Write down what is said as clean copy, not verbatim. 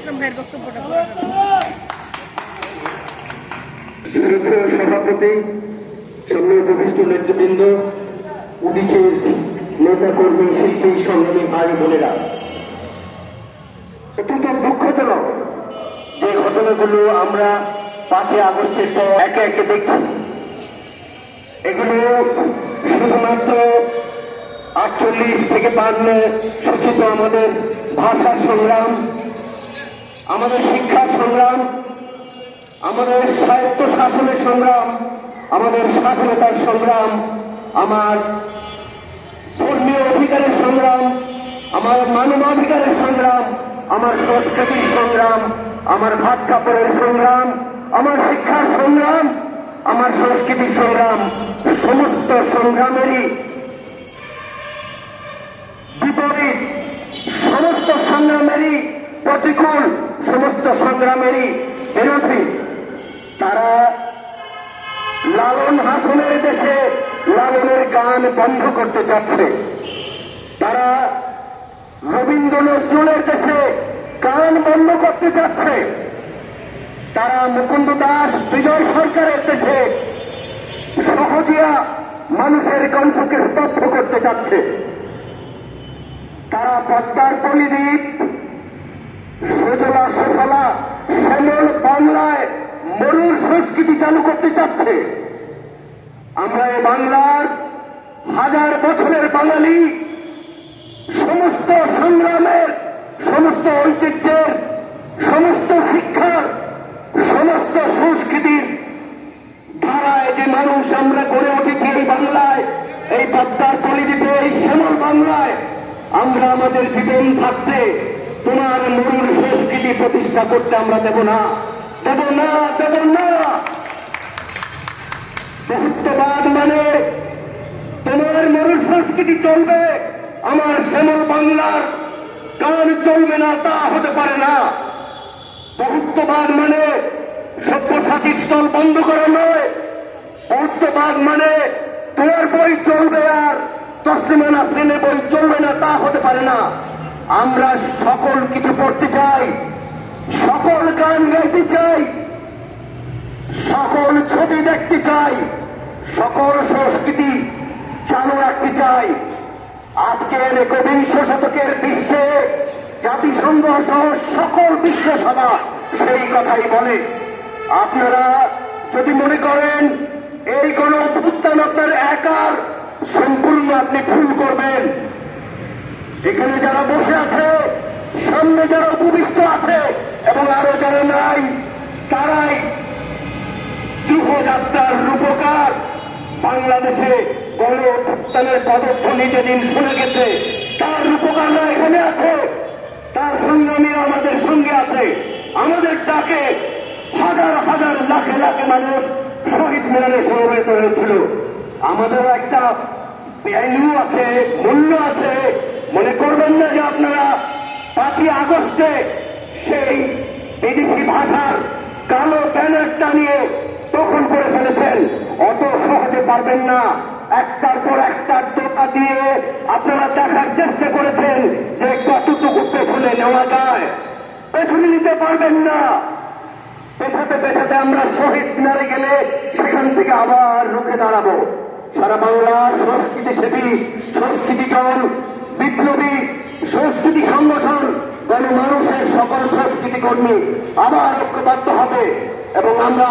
আকরাম ভাইয়ের বক্তব্যটা সভাপতি, সামনে উপবিষ্ট নেতৃবৃন্দ, উদিচের নেতা কর্মী, শিল্পী, সংগ্রামী ভাই বোনেরা, অত্যন্ত দুঃখজনক যে ঘটনাগুলো আমরা 5ই আগস্টের পর একে একে দেখছি। এগুলো শুধুমাত্র 48 থেকে 52 সূচিত আমাদের ভাষার সংগ্রাম, আমাদের শিক্ষার সংগ্রাম, আমাদের স্বায়ত্ত শাসনের সংগ্রাম, আমাদের স্বাধীনতার সংগ্রাম, আমার ধর্মীয় অধিকারের সংগ্রাম, আমার মানবাধিকারের সংগ্রাম, আমার সংস্কৃতির সংগ্রাম, আমার ভাত কাপড়ের সংগ্রাম, আমার শিক্ষার সংগ্রাম, আমার সংস্কৃতির সংগ্রাম, সমস্ত সংগ্রামেরই বিপরীত, সমস্ত সংগ্রামেরই প্রতিকূল, সমস্ত সংগ্রামেরই বিরোধী। তারা লালন হাসনের দেশে লালনের গান বন্ধ করতে চাচ্ছে, তারা রবীন্দ্র নজরুলের দেশে গান বন্ধ করতে চাচ্ছে, তারা মুকুন্দ দাস, বিজয় সরকারের দেশে সহজিয়া মানুষের কণ্ঠকে স্তব্ধ করতে চাচ্ছে, তারা পদ্মার পলিদ্বীপ, সুজলা সুফলা শ্যামল বাংলায় মরুর সংস্কৃতি চালু করতে চাচ্ছে। আমরা এই বাংলার হাজার বছরের বাঙালি, সমস্ত সংগ্রামের, সমস্ত ঐতিহ্যের, সমস্ত শিক্ষার, সমস্ত সংস্কৃতির ধারায় যে মানুষ আমরা গড়ে উঠেছি এই বাংলায়, এই পদ্মার পলিদ্বীপে, এই শ্যামল বাংলায়, আমরা আমাদের জীবন থাকতে তোমার মরুর সংস্কৃতি প্রতিষ্ঠা করতে আমরা দেব না, দেব না, দেব না। বহুত্ববাদ মানে তোমার মরুর সংস্কৃতি চলবে, আমার শ্যামল বাংলার গান চলবে না, তা হতে পারে না। বহুত্ববাদ মানে সব্যসাচীর স্থল বন্ধ করা নয়। বহুত্ববাদ মানে তোমার বই চলবে আর তসলিমা নাসরিনের বই চলবে না, তা হতে পারে না। আমরা সকল কিছু পড়তে চাই, সকল গান গাইতে চাই, সকল ছবি দেখতে চাই, সকল সংস্কৃতি চালু রাখতে চাই। আজকের 21 শতকের বিশ্বে জাতিসংঘ সহ সকল বিশ্বসভা সেই কথাই বলে। আপনারা যদি মনে করেন এই কোন অভ্যুত্থান আপনার একার, সম্পূর্ণ আপনি ভুল করবেন। এখানে যারা বসে আছে, সামনে যারা উপবিষ্ট আছে এবং আরো যারা নাই, তারাই যুবযাত্রার রূপকার। বাংলাদেশে গণ অভ্যুত্থানের পদধ্বনি যেদিন শুনে গেছে, তার রূপকাররা এখানে আছে, তার সংগ্রামীরা আমাদের সঙ্গে আছে। আমাদের ডাকে হাজার হাজার লাখে লাখে মানুষ শহীদ মিনারে সমবেত হয়েছিল। আমাদের একটা ভ্যালু আছে, মূল্য আছে। মনে করবেন না যে আপনারা 5ই আগস্টে সেই বিদেশি ভাষার কালো ব্যানার টানিয়ে দখল করে ফেলেছেন, অত সহজে পারবেন না। একটার পর একটার টোকা দিয়ে আপনারা দেখার চেষ্টা করেছেন যে কতটুকু পেছনে নেওয়া যায়, পেছনে নিতে পারবেন না। পেছাতে পেছাতে আমরা শহীদ মিনারে গেলে সেখান থেকে আবার রুখে দাঁড়াবো। সারা বাংলার সংস্কৃতিসেবী, সংস্কৃতিকরণ, বিপ্লবী, সংস্কৃতি সংগঠন, গণমানুষের সকল সংস্কৃতি কর্মী আবার ঐক্যবদ্ধ হবে এবং আমরা